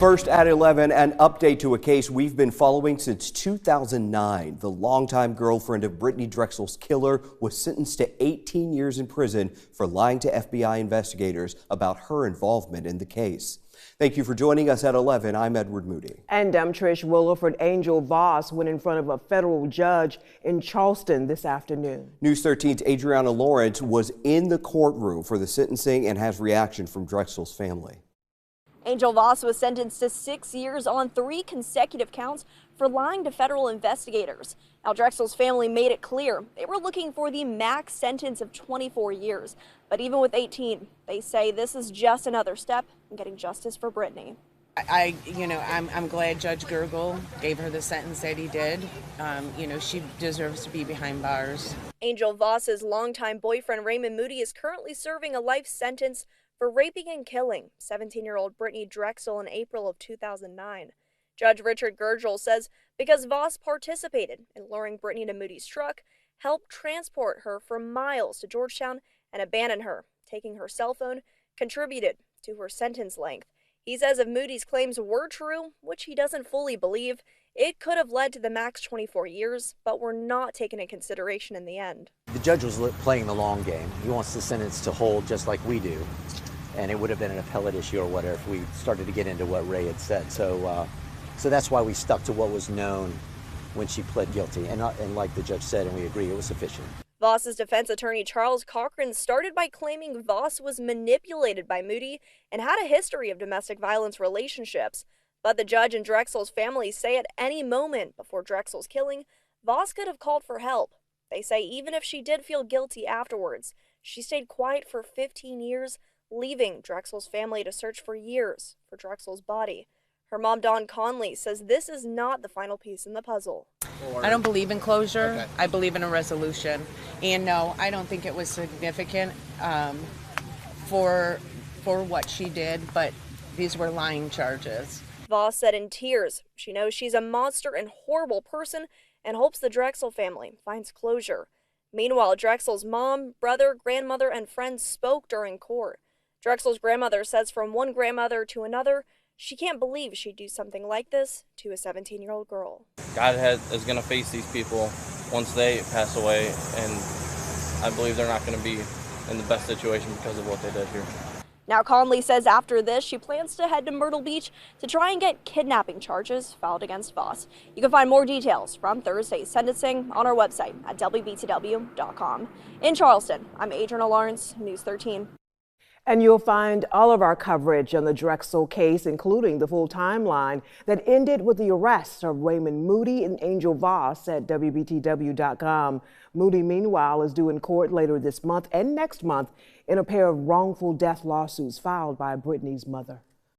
First at 11, an update to a case we've been following since 2009. The longtime girlfriend of Brittany Drexel's killer was sentenced to 18 years in prison for lying to FBI investigators about her involvement in the case. Thank you for joining us at 11. I'm Edward Moody. And I'm Trish Williford. Angel Vause went in front of a federal judge in Charleston this afternoon. News 13's Adriana Lawrence was in the courtroom for the sentencing and has reaction from Drexel's family. Angel Vause was sentenced to 6 years on 3 consecutive counts for lying to federal investigators. Now, Drexel's family made it clear they were looking for the max sentence of 24 years. But even with 18, they say this is just another step in getting justice for Brittany. I'm glad Judge Gergel gave her the sentence that he did. She deserves to be behind bars. Angel Vause's longtime boyfriend Raymond Moody is currently serving a life sentence for raping and killing 17-year-old Brittany Drexel in April of 2009. Judge Richard Gergel says because Vause participated in luring Brittany to Moody's truck, helped transport her for miles to Georgetown, and abandon her, taking her cell phone, contributed to her sentence length. He says if Moody's claims were true, which he doesn't fully believe, it could have led to the max 24 years, but were not taken into consideration in the end. The judge was playing the long game. He wants the sentence to hold just like we do. And it would have been an appellate issue or whatever if we started to get into what Ray had said. So that's why we stuck to what was known when she pled guilty. And like the judge said, and we agree, it was sufficient. Vause's defense attorney Charles Cochran started by claiming Vause was manipulated by Moody and had a history of domestic violence relationships. But the judge and Drexel's family say at any moment before Drexel's killing, Vause could have called for help. They say even if she did feel guilty afterwards, she stayed quiet for 15 years, leaving Drexel's family to search for years for Drexel's body. Her mom, Dawn Conley, says this is not the final piece in the puzzle. I don't believe in closure. Okay. I believe in a resolution. And no, I don't think it was significant for what she did, but these were lying charges. Vause said in tears she knows she's a monster and horrible person and hopes the Drexel family finds closure. Meanwhile, Drexel's mom, brother, grandmother, and friends spoke during court. Drexel's grandmother says from one grandmother to another, she can't believe she'd do something like this to a 17-year-old girl. God is going to face these people once they pass away, and I believe they're not going to be in the best situation because of what they did here. Now, Conley says after this, she plans to head to Myrtle Beach to try and get kidnapping charges filed against Vause. You can find more details from Thursday's sentencing on our website at WBTW.com. In Charleston, I'm Adriana Lawrence, News 13. And you'll find all of our coverage on the Drexel case, including the full timeline that ended with the arrest of Raymond Moody and Angel Vause at WBTW.com. Moody, meanwhile, is due in court later this month and next month in a pair of wrongful death lawsuits filed by Brittany's mother.